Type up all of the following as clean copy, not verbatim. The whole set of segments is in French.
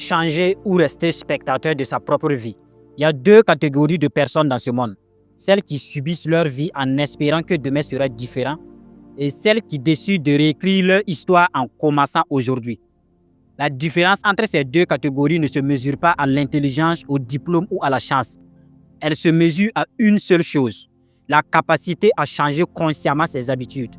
changer ou rester spectateur de sa propre vie. Il y a deux catégories de personnes dans ce monde. Celles qui subissent leur vie en espérant que demain sera différent et celles qui décident de réécrire leur histoire en commençant aujourd'hui. La différence entre ces deux catégories ne se mesure pas à l'intelligence, au diplôme ou à la chance. Elle se mesure à une seule chose, la capacité à changer consciemment ses habitudes.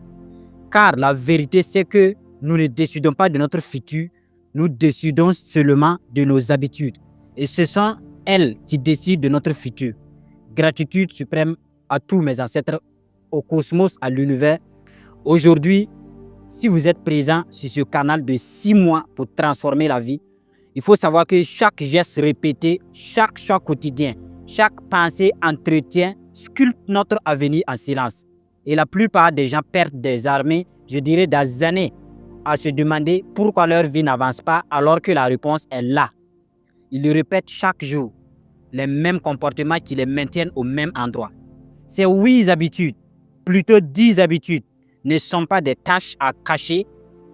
Car la vérité, c'est que nous ne décidons pas de notre futur, nous décidons seulement de nos habitudes. Et ce sont elles qui décident de notre futur. Gratitude suprême à tous mes ancêtres, au cosmos, à l'univers. Aujourd'hui, si vous êtes présent sur ce canal de 6 mois pour transformer la vie, il faut savoir que chaque geste répété, chaque choix quotidien, chaque pensée, entretien, sculpte notre avenir en silence. Et la plupart des gens perdent des armées, je dirais des années, à se demander pourquoi leur vie n'avance pas alors que la réponse est là. Ils le répètent chaque jour, les mêmes comportements qui les maintiennent au même endroit. Ces 8 habitudes, plutôt 10 habitudes, ne sont pas des tâches à cacher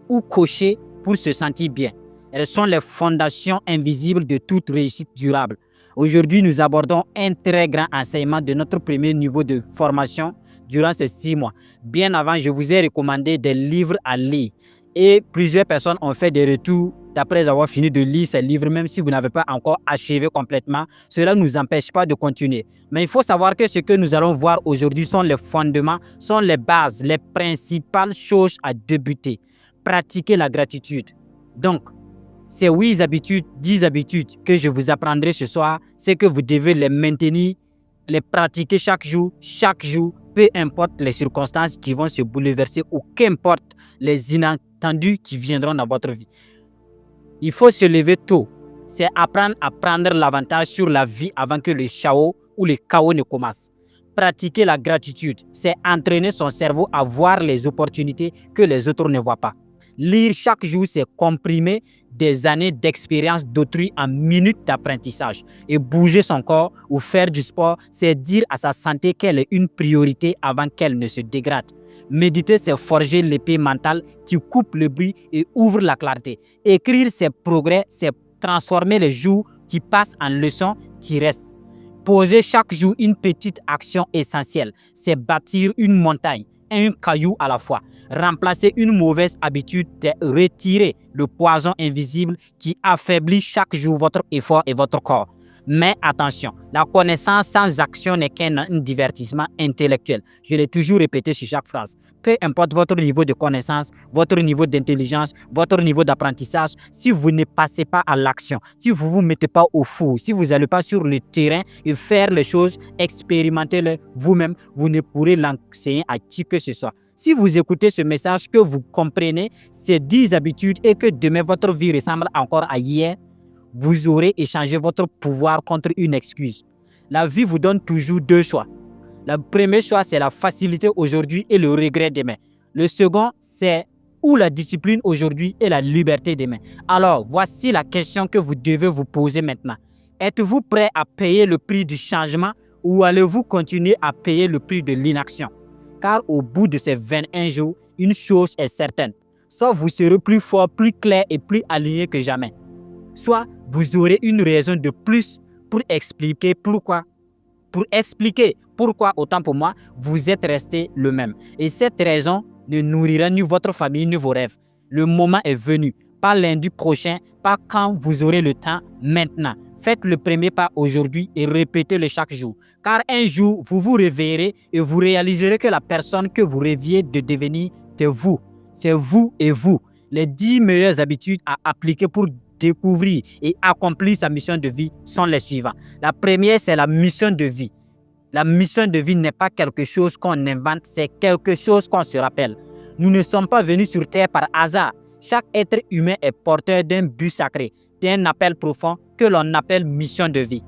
ou cocher pour se sentir bien. Elles sont les fondations invisibles de toute réussite durable. Aujourd'hui, nous abordons un très grand enseignement de notre premier niveau de formation durant ces 6 mois. Bien avant, je vous ai recommandé des livres à lire et plusieurs personnes ont fait des retours d'après avoir fini de lire ces livres, même si vous n'avez pas encore achevé complètement. Cela ne nous empêche pas de continuer. Mais il faut savoir que ce que nous allons voir aujourd'hui sont les fondements, sont les bases, les principales choses à débuter. Pratiquer la gratitude. Donc, ces 8 habitudes, 10 habitudes que je vous apprendrai ce soir, c'est que vous devez les maintenir, les pratiquer chaque jour, peu importe les circonstances qui vont se bouleverser ou qu'importe les inattendus qui viendront dans votre vie. Il faut se lever tôt. C'est apprendre à prendre l'avantage sur la vie avant que le chaos ou le chaos ne commence. Pratiquer la gratitude, c'est entraîner son cerveau à voir les opportunités que les autres ne voient pas. Lire chaque jour, c'est comprimer des années d'expérience d'autrui en minutes d'apprentissage. Et bouger son corps ou faire du sport, c'est dire à sa santé qu'elle est une priorité avant qu'elle ne se dégrade. Méditer, c'est forger l'épée mentale qui coupe le bruit et ouvre la clarté. Écrire ses progrès, c'est transformer les jours qui passent en leçons qui restent. Poser chaque jour une petite action essentielle, c'est bâtir une montagne, un caillou à la fois. Remplacer une mauvaise habitude, c'est retirer le poison invisible qui affaiblit chaque jour votre effort et votre corps. Mais attention, la connaissance sans action n'est qu'un divertissement intellectuel. Je l'ai toujours répété sur chaque phrase. Peu importe votre niveau de connaissance, votre niveau d'intelligence, votre niveau d'apprentissage, si vous ne passez pas à l'action, si vous ne vous mettez pas au four, si vous n'allez pas sur le terrain et faire les choses, expérimentez-les vous-même, vous ne pourrez l'enseigner à qui que ce soit. Si vous écoutez ce message, que vous comprenez ces 10 habitudes et que demain votre vie ressemble encore à hier, vous aurez échangé votre pouvoir contre une excuse. La vie vous donne toujours 2 choix. Le premier choix, c'est la facilité aujourd'hui et le regret demain. Le second, c'est ou la discipline aujourd'hui et la liberté demain. Alors, voici la question que vous devez vous poser maintenant. Êtes-vous prêt à payer le prix du changement ou allez-vous continuer à payer le prix de l'inaction? Car au bout de ces 21 jours, une chose est certaine. Soit vous serez plus fort, plus clair et plus aligné que jamais. Soit vous aurez une raison de plus pour expliquer pourquoi. Pour expliquer pourquoi, autant pour moi, vous êtes resté le même. Et cette raison ne nourrira ni votre famille ni vos rêves. Le moment est venu. Pas lundi prochain, pas quand vous aurez le temps, maintenant. Faites le premier pas aujourd'hui et répétez-le chaque jour. Car un jour, vous vous réveillerez et vous réaliserez que la personne que vous rêviez de devenir, c'est vous. C'est vous et vous. Les 10 meilleures habitudes à appliquer pour découvrir et accomplir sa mission de vie sont les suivants. La première, c'est la mission de vie. La mission de vie n'est pas quelque chose qu'on invente, c'est quelque chose qu'on se rappelle. Nous ne sommes pas venus sur Terre par hasard. Chaque être humain est porteur d'un but sacré, d'un appel profond que l'on appelle mission de vie.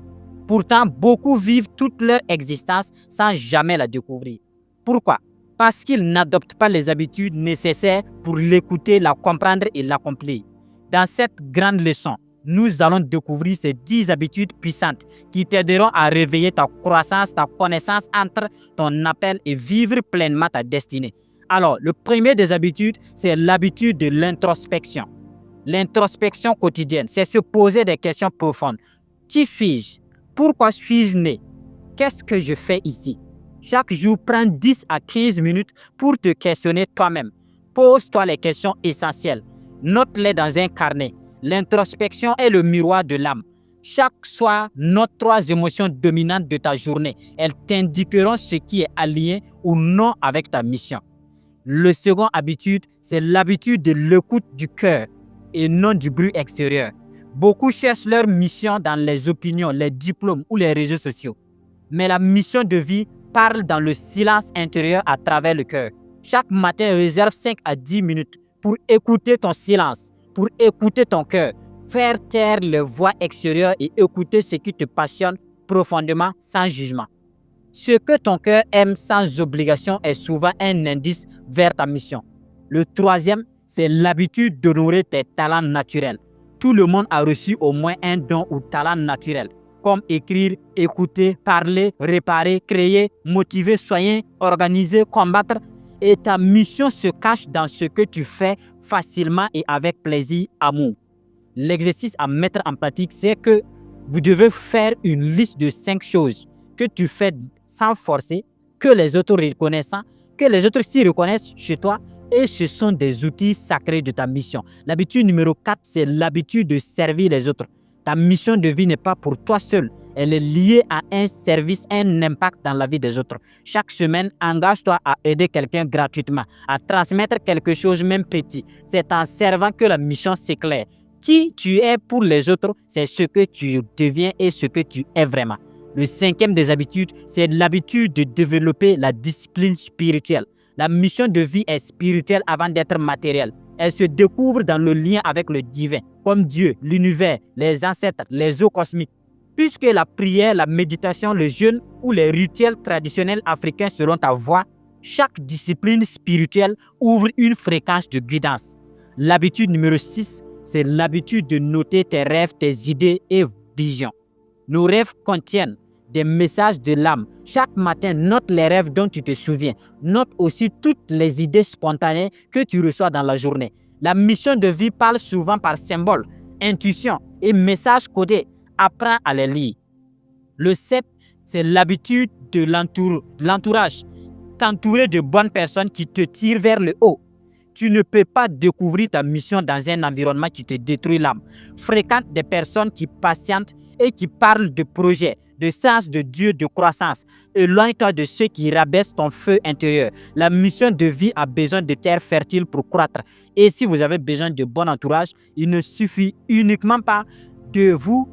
Pourtant, beaucoup vivent toute leur existence sans jamais la découvrir. Pourquoi? Parce qu'ils n'adoptent pas les habitudes nécessaires pour l'écouter, la comprendre et l'accomplir. Dans cette grande leçon, nous allons découvrir ces 10 habitudes puissantes qui t'aideront à réveiller ta croissance, ta connaissance entre ton appel et vivre pleinement ta destinée. Alors, le premier des habitudes, c'est l'habitude de l'introspection. L'introspection quotidienne, c'est se poser des questions profondes. Qui suis-je? Pourquoi suis-je né? Qu'est-ce que je fais ici? Chaque jour, prends 10 à 15 minutes pour te questionner toi-même. Pose-toi les questions essentielles. Note-les dans un carnet. L'introspection est le miroir de l'âme. Chaque soir, note 3 émotions dominantes de ta journée. Elles t'indiqueront ce qui est aligné ou non avec ta mission. Le second habitude, c'est l'habitude de l'écoute du cœur et non du bruit extérieur. Beaucoup cherchent leur mission dans les opinions, les diplômes ou les réseaux sociaux. Mais la mission de vie parle dans le silence intérieur à travers le cœur. Chaque matin, réserve 5 à 10 minutes pour écouter ton silence, pour écouter ton cœur, faire taire les voix extérieures et écouter ce qui te passionne profondément sans jugement. Ce que ton cœur aime sans obligation est souvent un indice vers ta mission. Le troisième, c'est l'habitude d'honorer tes talents naturels. Tout le monde a reçu au moins un don ou talent naturel, comme écrire, écouter, parler, réparer, créer, motiver, soigner, organiser, combattre. Et ta mission se cache dans ce que tu fais facilement et avec plaisir, amour. L'exercice à mettre en pratique, c'est que vous devez faire une liste de 5 choses que tu fais sans forcer, que les autres reconnaissent, que les autres s'y reconnaissent chez toi, et ce sont des outils sacrés de ta mission. L'habitude numéro 4, c'est l'habitude de servir les autres. Ta mission de vie n'est pas pour toi seul. Elle est liée à un service, un impact dans la vie des autres. Chaque semaine, engage-toi à aider quelqu'un gratuitement, à transmettre quelque chose même petit. C'est en servant que la mission s'éclaire. Qui tu es pour les autres, c'est ce que tu deviens et ce que tu es vraiment. Le cinquième des habitudes, c'est l'habitude de développer la discipline spirituelle. La mission de vie est spirituelle avant d'être matérielle. Elle se découvre dans le lien avec le divin, comme Dieu, l'univers, les ancêtres, les eaux cosmiques. Puisque la prière, la méditation, le jeûne ou les rituels traditionnels africains seront ta voie, chaque discipline spirituelle ouvre une fréquence de guidance. L'habitude numéro 6, c'est l'habitude de noter tes rêves, tes idées et visions. Nos rêves contiennent des messages de l'âme. Chaque matin, note les rêves dont tu te souviens. Note aussi toutes les idées spontanées que tu reçois dans la journée. La mission de vie parle souvent par symboles, intuition et messages codés. Apprends à les lire. Le 7, c'est l'habitude de l'entourage. T'entourer de bonnes personnes qui te tirent vers le haut. Tu ne peux pas découvrir ta mission dans un environnement qui te détruit l'âme. Fréquente des personnes qui patientent et qui parlent de projets, de sens de Dieu, de croissance. Éloigne-toi de ceux qui rabaissent ton feu intérieur. La mission de vie a besoin de terre fertile pour croître. Et si vous avez besoin de bon entourage, il ne suffit uniquement pas de vous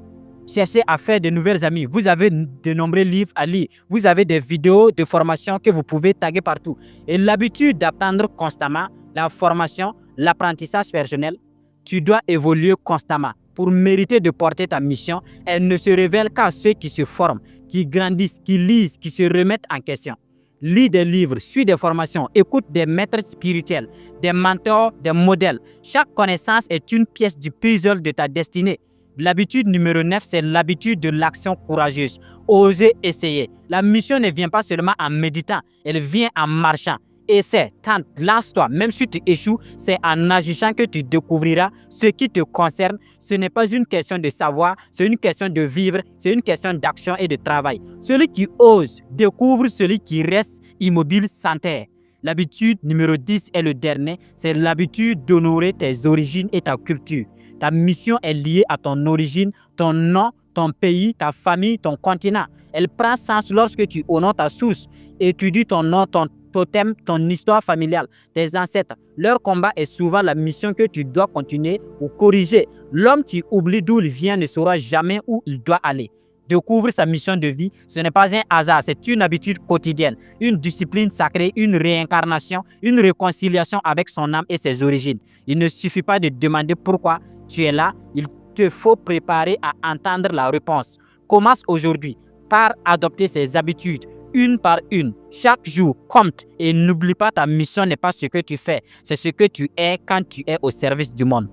chercher à faire de nouvelles amies. Vous avez de nombreux livres à lire. Vous avez des vidéos de formation que vous pouvez taguer partout. Et l'habitude d'apprendre constamment, la formation, l'apprentissage personnel, tu dois évoluer constamment. Pour mériter de porter ta mission, elle ne se révèle qu'à ceux qui se forment, qui grandissent, qui lisent, qui se remettent en question. Lis des livres, suis des formations, écoute des maîtres spirituels, des mentors, des modèles. Chaque connaissance est une pièce du puzzle de ta destinée. L'habitude numéro 9, c'est l'habitude de l'action courageuse. Oser essayer. La mission ne vient pas seulement en méditant, elle vient en marchant. Essaie, tente, lance-toi. Même si tu échoues, c'est en agissant que tu découvriras ce qui te concerne. Ce n'est pas une question de savoir, c'est une question de vivre, c'est une question d'action et de travail. Celui qui ose découvre, celui qui reste immobile s'enterre. L'habitude numéro 10 est le dernier, c'est l'habitude d'honorer tes origines et ta culture. Ta mission est liée à ton origine, ton nom, ton pays, ta famille, ton continent. Elle prend sens lorsque tu honores ta source, étudies ton nom, ton totem, ton histoire familiale, tes ancêtres. Leur combat est souvent la mission que tu dois continuer ou corriger. L'homme qui oublie d'où il vient ne saura jamais où il doit aller. Découvrir sa mission de vie, ce n'est pas un hasard, c'est une habitude quotidienne, une discipline sacrée, une réincarnation, une réconciliation avec son âme et ses origines. Il ne suffit pas de demander pourquoi tu es là, il te faut préparer à entendre la réponse. Commence aujourd'hui par adopter ces habitudes, une par une. Chaque jour compte et n'oublie pas, ta mission n'est pas ce que tu fais, c'est ce que tu es quand tu es au service du monde.